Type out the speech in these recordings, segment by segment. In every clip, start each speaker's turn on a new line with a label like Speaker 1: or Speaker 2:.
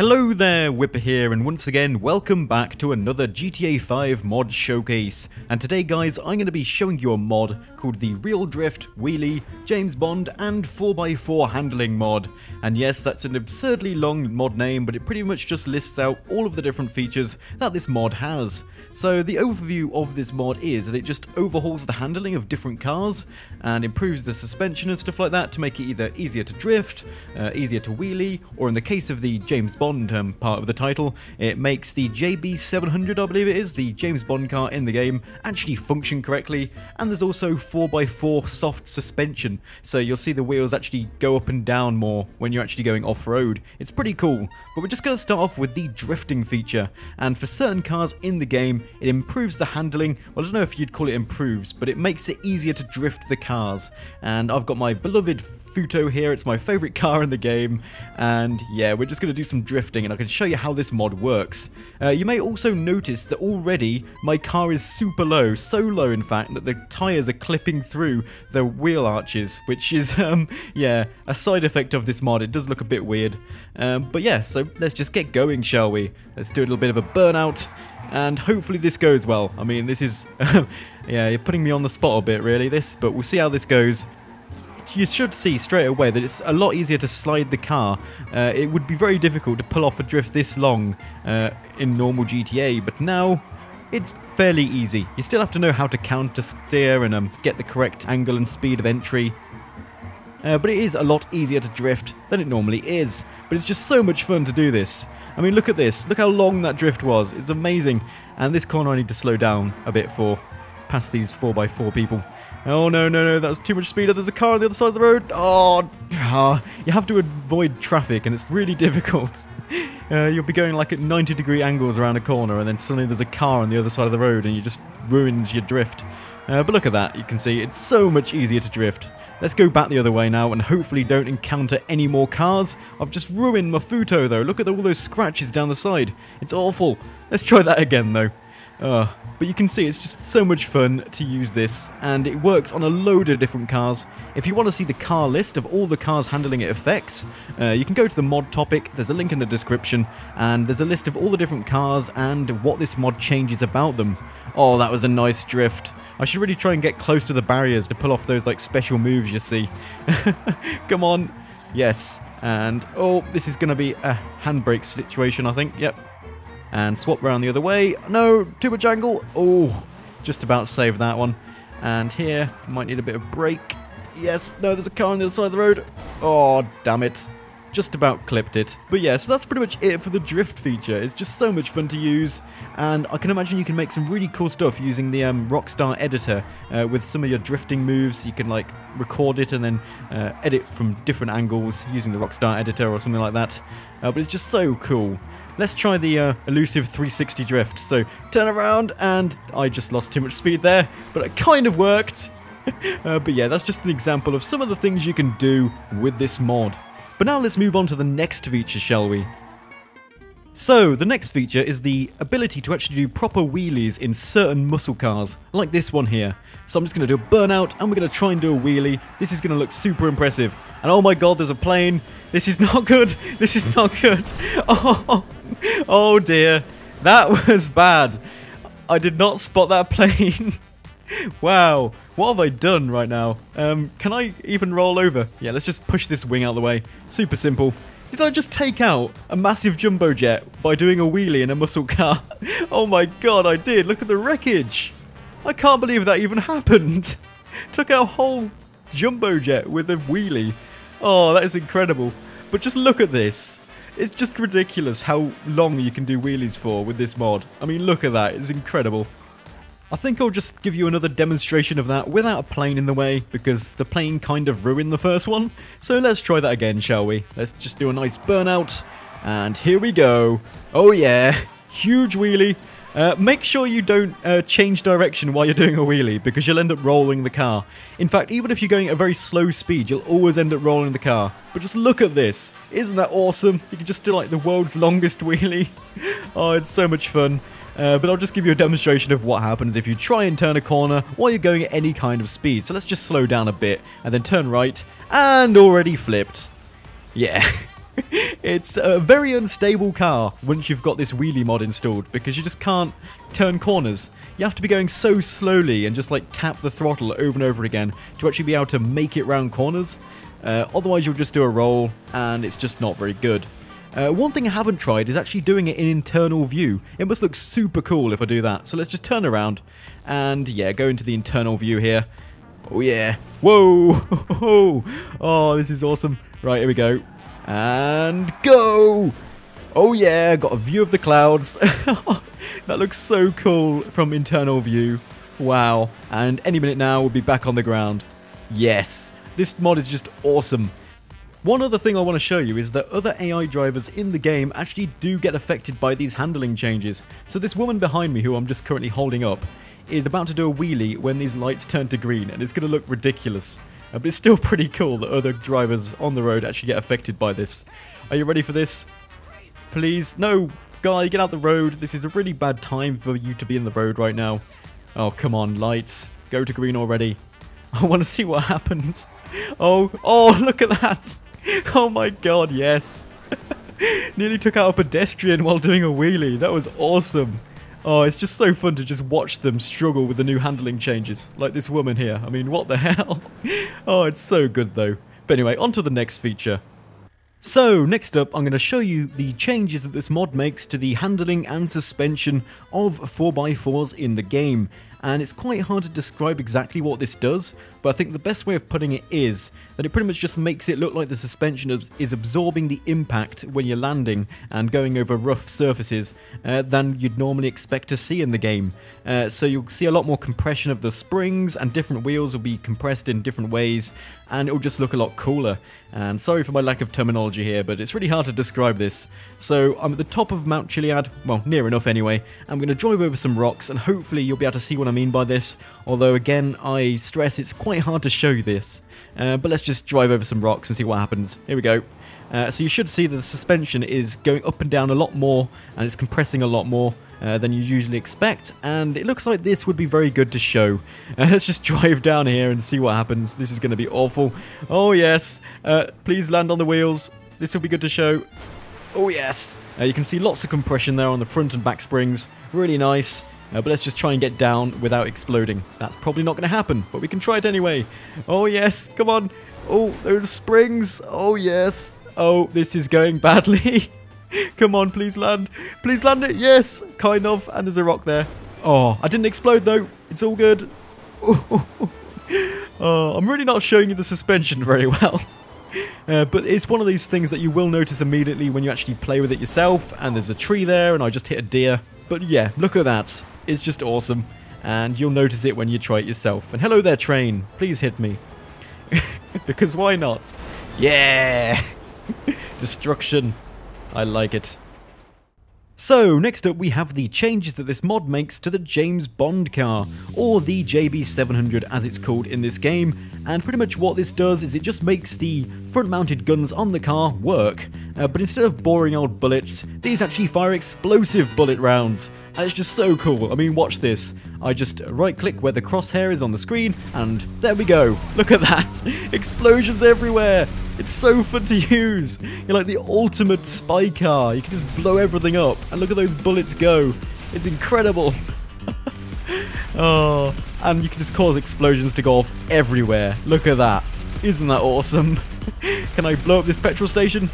Speaker 1: Hello there, Wipper here, and once again, welcome back to another GTA 5 mod showcase. And today, guys, I'm going to be showing you a mod called the Real Drift, Wheelie, James Bond, and 4x4 handling mod. And yes, that's an absurdly long mod name, but it pretty much just lists out all of the different features that this mod has. So the overview of this mod is that it just overhauls the handling of different cars and improves the suspension and stuff like that to make it either easier to drift, easier to wheelie, or in the case of the James Bond part of the title, it makes the JB700, I believe it is, the James Bond car in the game, actually function correctly. And there's also 4x4 soft suspension, so you'll see the wheels actually go up and down more when you're actually going off-road. It's pretty cool, but we're just going to start off with the drifting feature. And for certain cars in the game, it improves the handling. Well, I don't know if you'd call it improves, but it makes it easier to drift the cars. And I've got my beloved Futo here, it's my favourite car in the game, and yeah, we're just going to do some drifting and I can show you how this mod works. You may also notice that already my car is super low, so low in fact that the tyres are clipping through the wheel arches, which is, yeah, a side effect of this mod. It does look a bit weird, but yeah, so let's just get going, shall we? Let's do a little bit of a burnout. And hopefully this goes well. I mean, this is, yeah, you're putting me on the spot a bit really, but we'll see how this goes. You should see straight away that it's a lot easier to slide the car. It would be very difficult to pull off a drift this long in normal GTA, but now it's fairly easy. You still have to know how to counter steer and get the correct angle and speed of entry. But it is a lot easier to drift than it normally is. But it's just so much fun to do this. I mean, look at this. Look how long that drift was. It's amazing. And this corner I need to slow down a bit for past these 4x4 people. Oh, no, that's too much speed. There's a car on the other side of the road. Oh, you have to avoid traffic, and it's really difficult. You'll be going like at 90-degree angles around a corner, and then suddenly there's a car on the other side of the road, and it just ruins your drift. But look at that. You can see it's so much easier to drift. Let's go back the other way now, and hopefully don't encounter any more cars. I've just ruined my Futo, though. Look at all those scratches down the side. It's awful. Let's try that again, though. But you can see it's just so much fun to use this, and it works on a load of different cars. If you want to see the car list of all the cars handling it affects, you can go to the mod topic. There's a link in the description, and there's a list of all the different cars and what this mod changes about them. Oh, that was a nice drift. I should really try and get close to the barriers to pull off those like special moves you see. Come on. Yes. And oh, this is going to be a handbrake situation, I think. Yep. And swap around the other way. No, too much angle. Oh, just about saved that one. And here, might need a bit of brake. Yes, no, there's a car on the other side of the road. Oh, damn it. Just about clipped it. But yeah, so that's pretty much it for the drift feature. It's just so much fun to use, and I can imagine you can make some really cool stuff using the Rockstar editor with some of your drifting moves. You can like record it and then edit from different angles using the Rockstar editor or something like that. But it's just so cool. Let's try the elusive 360 drift. So turn around, and I just lost too much speed there, but it kind of worked. But yeah, that's just an example of some of the things you can do with this mod. But now let's move on to the next feature, shall we? So, the next feature is the ability to actually do proper wheelies in certain muscle cars, like this one here. So I'm just going to do a burnout, and we're going to try and do a wheelie. This is going to look super impressive. And oh my god, there's a plane. This is not good. This is not good. Oh dear. That was bad. I did not spot that plane. Wow, what have I done right now? Can I even roll over? Yeah, let's just push this wing out of the way. Super simple. Did I just take out a massive jumbo jet by doing a wheelie in a muscle car? Oh my god, I did. Look at the wreckage. I can't believe that even happened. Took out a whole jumbo jet with a wheelie. Oh, that is incredible. But just look at this. It's just ridiculous how long you can do wheelies for with this mod. I mean, look at that. It's incredible. I think I'll just give you another demonstration of that without a plane in the way, because the plane kind of ruined the first one. So let's try that again, shall we? Let's just do a nice burnout, and here we go. Oh yeah, huge wheelie. Make sure you don't change direction while you're doing a wheelie, because you'll end up rolling the car. In fact, even if you're going at a very slow speed, you'll always end up rolling the car. But just look at this. Isn't that awesome? You can just do like the world's longest wheelie. Oh, it's so much fun. But I'll just give you a demonstration of what happens if you try and turn a corner while you're going at any kind of speed. So let's just slow down a bit and then turn right, and already flipped. Yeah. It's a very unstable car once you've got this wheelie mod installed, because you just can't turn corners. You have to be going so slowly and just like tap the throttle over and over again to actually be able to make it round corners. Otherwise you'll just do a roll and it's just not very good. One thing I haven't tried is actually doing it in internal view. It must look super cool if I do that. So let's just turn around and yeah, go into the internal view here. Oh yeah. Whoa. Oh, this is awesome. Right, here we go. And go! Oh yeah, got a view of the clouds. That looks so cool from internal view. Wow. And any minute now we'll be back on the ground. Yes. This mod is just awesome. One other thing I want to show you is that other AI drivers in the game actually do get affected by these handling changes. So this woman behind me, who I'm just currently holding up, is about to do a wheelie when these lights turn to green, and it's going to look ridiculous. But it's still pretty cool that other drivers on the road actually get affected by this. Are you ready for this? Please? No! Guy, get out the road. This is a really bad time for you to be in the road right now. Oh, come on, lights. Go to green already. I want to see what happens. Oh, look at that! Oh my god, yes. Nearly took out a pedestrian while doing a wheelie. That was awesome. Oh, it's just so fun to just watch them struggle with the new handling changes. Like this woman here. I mean, what the hell? Oh, it's so good though. But anyway, on to the next feature. So, next up, I'm going to show you the changes that this mod makes to the handling and suspension of 4x4s in the game. And it's quite hard to describe exactly what this does, but I think the best way of putting it is that it pretty much just makes it look like the suspension is absorbing the impact when you're landing and going over rough surfaces than you'd normally expect to see in the game. So you'll see a lot more compression of the springs, and different wheels will be compressed in different ways, and it'll just look a lot cooler. And sorry for my lack of terminology here, but it's really hard to describe this. So I'm at the top of Mount Chiliad, well, near enough anyway. I'm going to drive over some rocks, and hopefully you'll be able to see what I mean by this. Although again, I stress it's quite hard to show you this. But let's just drive over some rocks and see what happens. Here we go. So you should see that the suspension is going up and down a lot more, and it's compressing a lot more than you usually expect, and it looks like this would be very good to show. Let's just drive down here and see what happens. This is going to be awful. Oh yes, please land on the wheels. This will be good to show. Oh yes, you can see lots of compression there on the front and back springs. Really nice. But let's just try and get down without exploding. That's probably not going to happen, but we can try it anyway. Oh yes, come on. Oh, those springs. Oh yes. Oh, this is going badly. Come on, please land. Please land it. Yes, kind of. And there's a rock there. Oh, I didn't explode though. It's all good. Oh, I'm really not showing you the suspension very well. But it's one of these things that you will notice immediately when you actually play with it yourself. And there's a tree there, and I just hit a deer. But yeah, look at that. It's just awesome. And you'll notice it when you try it yourself. And hello there, train. Please hit me. Because why not? Yeah! Destruction. I like it. So, next up we have the changes that this mod makes to the James Bond car, or the JB700 as it's called in this game, and pretty much what this does is it just makes the front-mounted guns on the car work, but instead of boring old bullets, these actually fire explosive bullet rounds, and it's just so cool. I mean, watch this. I just right-click where the crosshair is on the screen, and there we go. Look at that! Explosions everywhere! It's so fun to use! You're like the ultimate spy car. You can just blow everything up, and look at those bullets go. It's incredible! Oh, and you can just cause explosions to go off everywhere. Look at that. Isn't that awesome? Can I blow up this petrol station?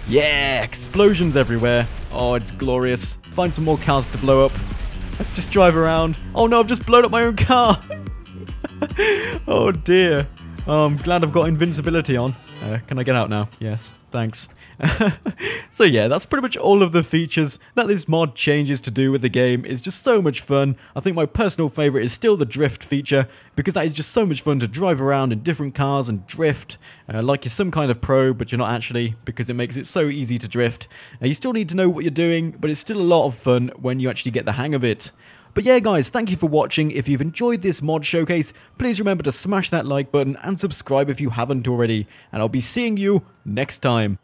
Speaker 1: Yeah! Explosions everywhere. Oh, it's glorious. Find some more cars to blow up. Just drive around. Oh no, I've just blown up my own car! Oh dear. Oh, I'm glad I've got invincibility on. Can I get out now? Yes, thanks. So yeah, that's pretty much all of the features that this mod changes to do with the game. It's just so much fun. I think my personal favourite is still the drift feature, because that is just so much fun to drive around in different cars and drift, like you're some kind of pro, but you're not actually, because it makes it so easy to drift. You still need to know what you're doing, but it's still a lot of fun when you actually get the hang of it. But yeah guys, thank you for watching. If you've enjoyed this mod showcase, please remember to smash that like button and subscribe if you haven't already. And I'll be seeing you next time.